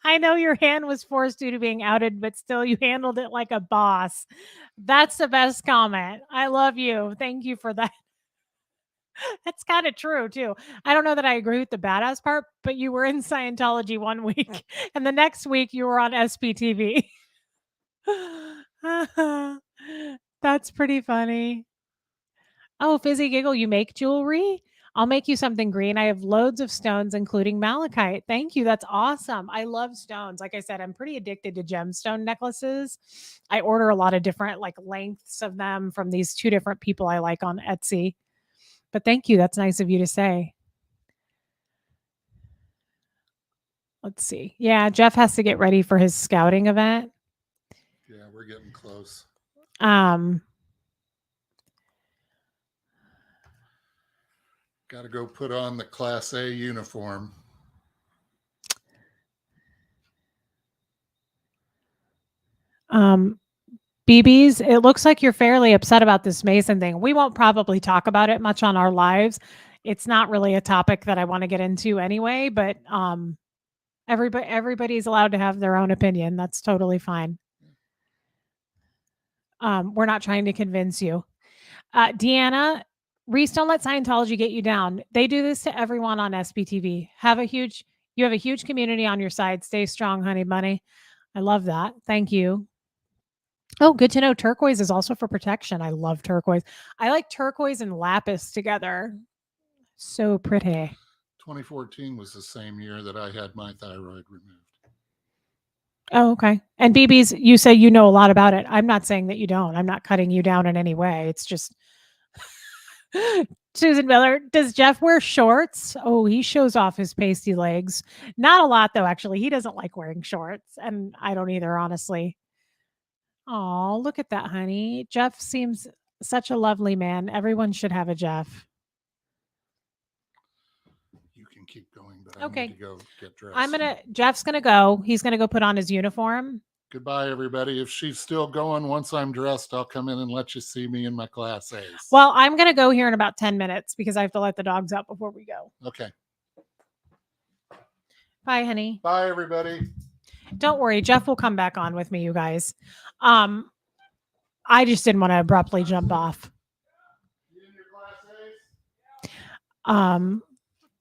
I know your hand was forced due to being outed, but still you handled it like a boss. That's the best comment. I love you. Thank you for that. That's kind of true too. I don't know that I agree with the badass part, but you were in Scientology 1 week and the next week you were on SPTV. That's pretty funny. Oh, Fizzy Giggle, you make jewelry? I'll make you something green. I have loads of stones, including malachite. Thank you. That's awesome. I love stones. Like I said, I'm pretty addicted to gemstone necklaces. I order a lot of different lengths of them from these 2 different people I like on Etsy. But thank you. That's nice of you to say. Let's see. Yeah, Jeff has to get ready for his scouting event. Yeah, we're getting close. Got to go put on the Class A uniform. BBs, it looks like you're fairly upset about this Mason thing. We won't probably talk about it much on our lives. It's not really a topic that I want to get into anyway, but everybody's allowed to have their own opinion. That's totally fine. We're not trying to convince you. Deanna, Reese, don't let Scientology get you down. They do this to everyone on SBTV. You have a huge community on your side. Stay strong, honey bunny. I love that. Thank you. Oh, good to know. Turquoise is also for protection. I love turquoise. I like turquoise and lapis together. So pretty. 2014 was the same year that I had my thyroid removed. Oh, okay. And BBs, you say you know a lot about it. I'm not saying that you don't. I'm not cutting you down in any way. It's just Susan Miller, does Jeff wear shorts? Oh, he shows off his pasty legs. Not a lot, though, actually. He doesn't like wearing shorts, and I don't either, honestly. Oh, look at that, honey. Jeff seems such a lovely man. Everyone should have a Jeff. You can keep going, but I need to go get dressed. Jeff's gonna go. He's gonna go put on his uniform. Goodbye, everybody. If she's still going, once I'm dressed, I'll come in and let you see me in my Class A's. Well, I'm gonna go here in about 10 minutes because I have to let the dogs out before we go. Okay. Bye, honey. Bye, everybody. Don't worry, Jeff will come back on with me, you guys. I just didn't want to abruptly jump off. You in your Class A's?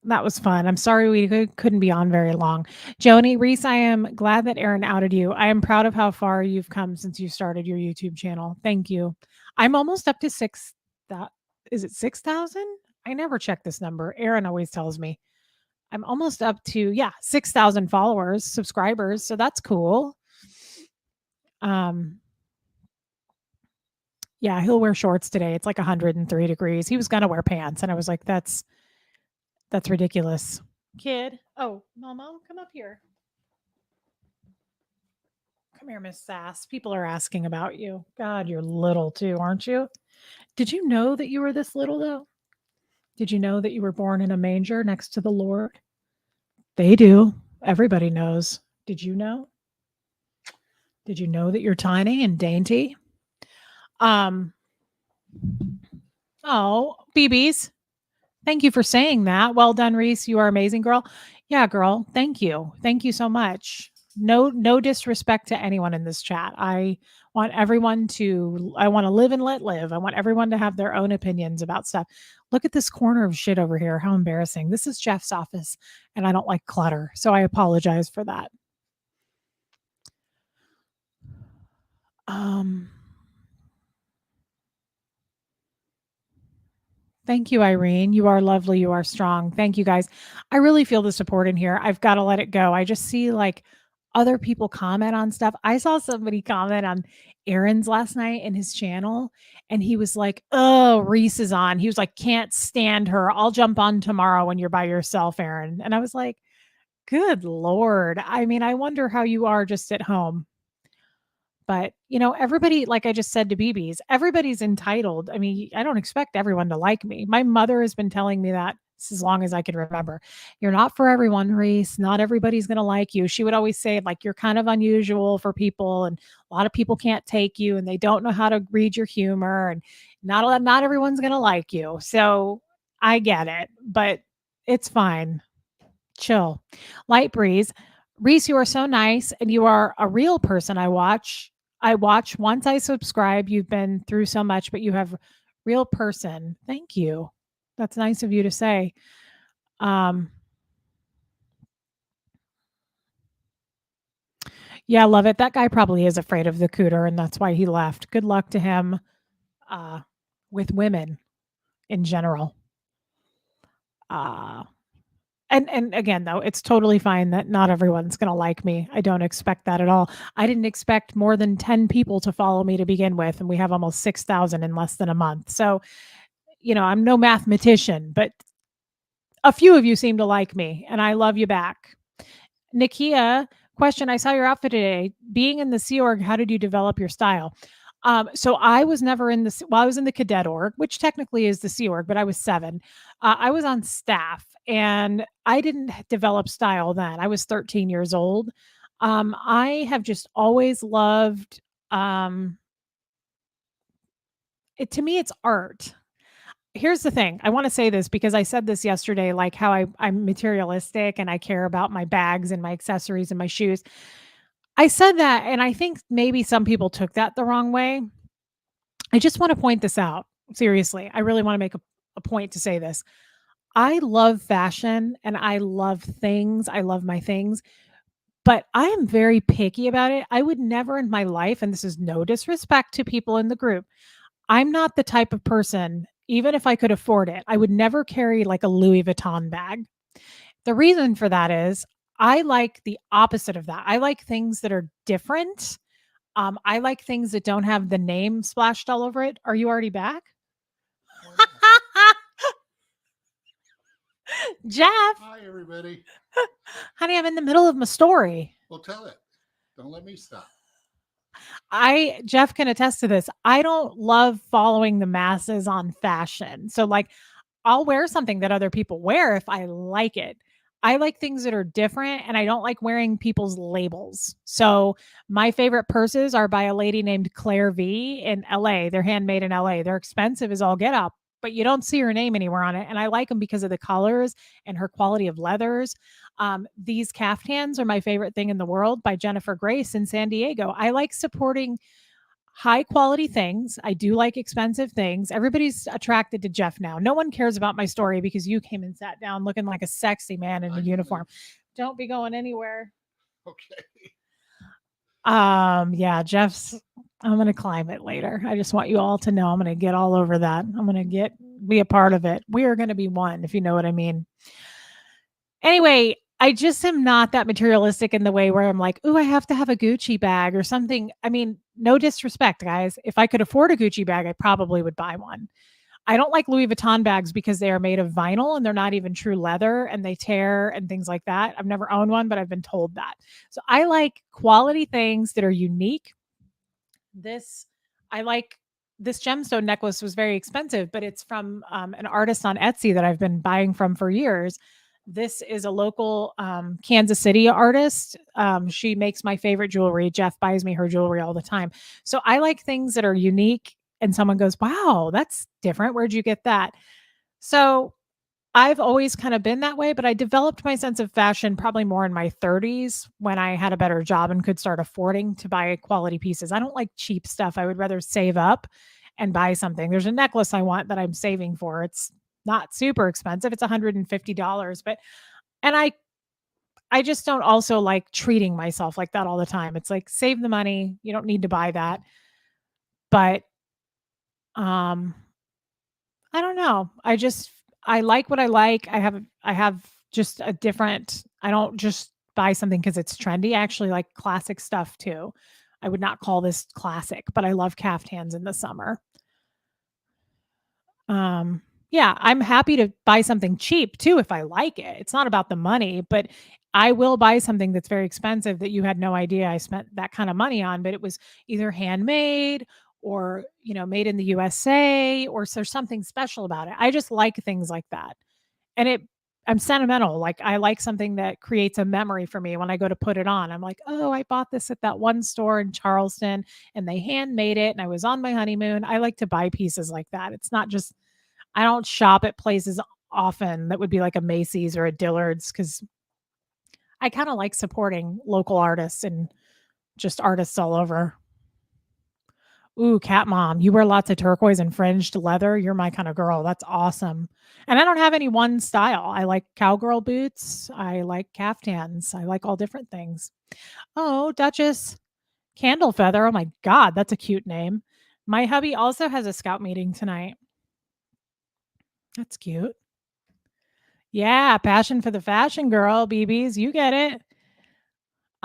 That was fun. I'm sorry we couldn't be on very long. Joni, Reese, I am glad that Aaron outed you. I am proud of how far you've come since you started your YouTube channel. Thank you. I'm almost up to 6,000. Is it 6,000? I never check this number. Aaron always tells me. I'm almost up to 6,000 followers, subscribers. So that's cool. Yeah, he'll wear shorts today. It's like 103 degrees. He was gonna wear pants, and I was like, that's ridiculous. Kid. Oh, Momo, come up here. Come here, Miss Sass. People are asking about you. God, you're little too, aren't you? Did you know that you were this little, though? Did you know that you were born in a manger next to the Lord? They do. Everybody knows. Did you know? Did you know that you're tiny and dainty? Um, oh, BBs. Thank you for saying that. Well done, Reese. You are amazing, girl. Yeah, girl. Thank you. Thank you so much. No disrespect to anyone in this chat. I want to live and let live. I want everyone to have their own opinions about stuff. Look at this corner of shit over here. How embarrassing. This is Jeff's office and I don't like clutter. So I apologize for that. Um Thank you, Irene. You are lovely. You are strong. Thank you, guys. I really feel the support in here. I've got to let it go. I just see like other people comment on stuff. I saw somebody comment on Aaron's last night in his channel, and he was like, "Oh, Reese is on." He was like, "Can't stand her. I'll jump on tomorrow when you're by yourself, Aaron." And I was like, "Good Lord." I mean, I wonder how you are just at home. But, everybody, like I just said to BBs, everybody's entitled. I mean, I don't expect everyone to like me. My mother has been telling me that as long as I can remember. You're not for everyone, Reese. Not everybody's going to like you. She would always say, like, you're kind of unusual for people, and a lot of people can't take you, and they don't know how to read your humor, and not everyone's going to like you. So I get it, but it's fine. Chill. Light breeze. Reese, you are so nice and you are a real person. I watch once I subscribe. You've been through so much, but you have real person. Thank you. That's nice of you to say. Um, yeah, love it. That guy probably is afraid of the cooter and that's why he left. Good luck to him uh, with women in general. Uh, and again, though, it's totally fine that not everyone's gonna like me. I don't expect that at all. I didn't expect more than 10 people to follow me to begin with, and we have almost 6,000 in less than a month. So, I'm no mathematician, but a few of you seem to like me, and I love you back. Nikia, question, I saw your outfit today. Being in the Sea Org, how did you develop your style? So I was never in the I was in the cadet org, which technically is the Sea Org, but I was 7. I was on staff and I didn't develop style then. I was 13 years old. I have just always loved it. To me, it's art. Here's the thing. I want to say this because I said this yesterday, like how I'm materialistic and I care about my bags and my accessories and my shoes. I said that, and I think maybe some people took that the wrong way. I just want to point this out. Seriously, I really want to make a point to say this. I love fashion and I love things. I love my things, but I am very picky about it. I would never in my life, and this is no disrespect to people in the group, I'm not the type of person, even if I could afford it, I would never carry like a Louis Vuitton bag. The reason for that is I like the opposite of that. I like things that are different. I like things that don't have the name splashed all over it. Are you already back? Jeff, Hi, everybody. honey, I'm in the middle of my story. Well, tell it. Don't let me stop. Jeff can attest to this. I don't love following the masses on fashion. So like I'll wear something that other people wear if I like it. I like things that are different and I don't like wearing people's labels. So my favorite purses are by a lady named Claire V in LA. They're handmade in LA. They're expensive as all get up, but you don't see her name anywhere on it. And I like them because of the colors and her quality of leathers. These caftans are my favorite thing in the world by Jennifer Grace in San Diego. I like supporting high quality things. I do like expensive things. Everybody's attracted to Jeff now. No one cares about my story because you came and sat down looking like a sexy man in a uniform. Don't be going anywhere. Okay. Yeah, I'm going to climb it later. I just want you all to know I'm going to get all over that. I'm going to be a part of it. We are going to be one, if you know what I mean. Anyway, I just am not that materialistic in the way where I'm like, "Ooh, I have to have a Gucci bag or something." I mean, no disrespect, guys. If I could afford a Gucci bag, I probably would buy one. I don't like Louis Vuitton bags because they are made of vinyl and they're not even true leather and they tear and things like that. I've never owned one, but I've been told that. So I like quality things that are unique. This I like this gemstone necklace was very expensive, but it's from an artist on Etsy that I've been buying from for years. This is a local Kansas City artist. She makes my favorite jewelry. Jeff buys me her jewelry all the time. So I like things that are unique and someone goes, wow, that's different. Where'd you get that? So I've always kind of been that way, but I developed my sense of fashion probably more in my 30s when I had a better job and could start affording to buy quality pieces. I don't like cheap stuff. I would rather save up and buy something. There's a necklace I want that I'm saving for. It's not super expensive. It's $150, but and I just don't also like treating myself like that all the time. It's like save the money. You don't need to buy that. But um I don't know. I like what I like. I have just a different I don't just buy something because it's trendy. I actually like classic stuff too. I would not call this classic, but I love caftans in the summer. Um, yeah, I'm happy to buy something cheap too if I like it. It's not about the money, but I will buy something that's very expensive that you had no idea I spent that kind of money on, but it was either handmade or, made in the USA or so there's something special about it. I just like things like that. And I'm sentimental. Like I like something that creates a memory for me when I go to put it on. I'm like, "Oh, I bought this at that one store in Charleston and they handmade it and I was on my honeymoon." I like to buy pieces like that. It's not just I don't shop at places often that would be like a Macy's or a Dillard's cuz I kind of like supporting local artists and just artists all over. Ooh, cat mom, you wear lots of turquoise and fringed leather. You're my kind of girl. That's awesome. And I don't have any one style. I like cowgirl boots. I like caftans. I like all different things. Oh, Duchess Candle Feather. Oh my God, that's a cute name. My hubby also has a scout meeting tonight. That's cute. Yeah, passion for the fashion girl, BBs. You get it.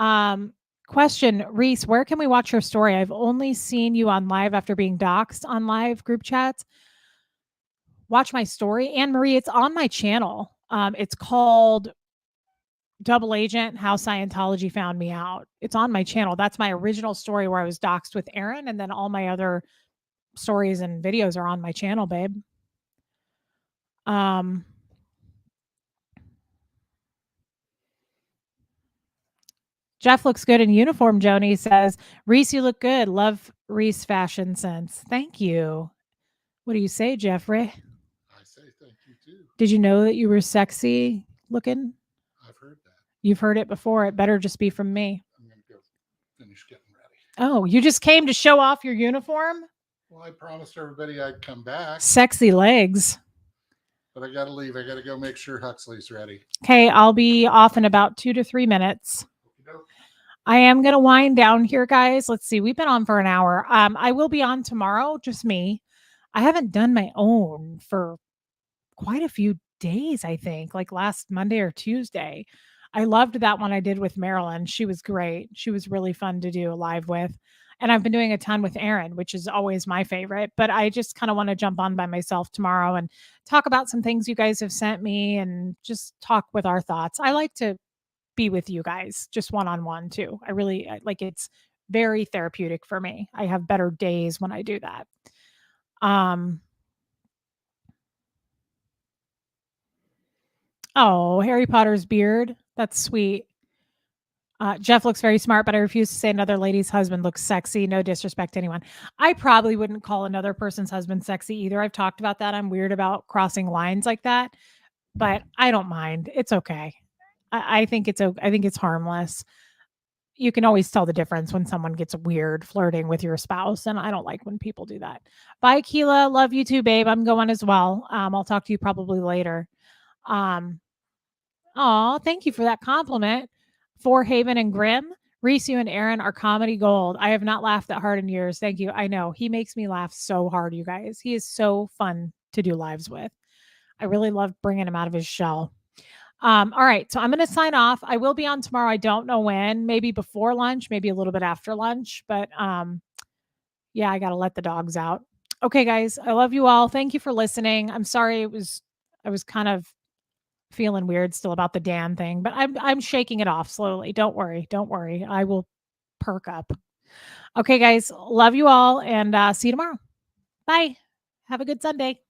Um, Question, Reese, where can we watch your story? I've only seen you on live after being doxxed on live group chats. Watch my story. Anne Marie, it's on my channel. It's called Double Agent How Scientology Found Me Out. It's on my channel. That's my original story where I was doxxed with Aaron, and then all my other stories and videos are on my channel, babe. Jeff looks good in uniform, Joni says. Reese, you look good. Love Reese fashion sense. Thank you. What do you say, Jeffrey? I say thank you too. Did you know that you were sexy looking? I've heard that. You've heard it before. It better just be from me. I'm going to go finish getting ready. Oh, you just came to show off your uniform? Well, I promised everybody I'd come back. Sexy legs. But I got to leave. I got to go make sure Huxley's ready. Okay, I'll be off in about 2 to 3 minutes. I am going to wind down here, guys. Let's see. We've been on for an hour. I will be on tomorrow, just me. I haven't done my own for quite a few days, I think, like last Monday or Tuesday. I loved that one I did with Marilyn. She was great. She was really fun to do live with. And I've been doing a ton with Aaron, which is always my favorite. But I just kind of want to jump on by myself tomorrow and talk about some things you guys have sent me and just talk with our thoughts. I like to be with you guys just one-on-one too. I really like it's very therapeutic for me. I have better days when I do that. Oh, Harry Potter's beard. That's sweet. Jeff looks very smart, but I refuse to say another lady's husband looks sexy. No disrespect to anyone. I probably wouldn't call another person's husband sexy either. I've talked about that. I'm weird about crossing lines like that, but I don't mind. It's okay. I think it's harmless. You can always tell the difference when someone gets weird flirting with your spouse, and I don't like when people do that. Bye, Keela. Love you too, babe. I'm going as well. I'll talk to you probably later. Thank you for that compliment. For Haven and Grim, Reese, you and Aaron are comedy gold. I have not laughed that hard in years. Thank you. I know he makes me laugh so hard, you guys. He is so fun to do lives with. I really love bringing him out of his shell. All right, so I'm going to sign off. I will be on tomorrow. I don't know when, maybe before lunch, maybe a little bit after lunch, but yeah, I got to let the dogs out. Okay, guys, I love you all. Thank you for listening. I'm sorry I was kind of feeling weird still about the Dan thing, but I'm shaking it off slowly. Don't worry. Don't worry. I will perk up. Okay, guys, love you all and see you tomorrow. Bye. Have a good Sunday.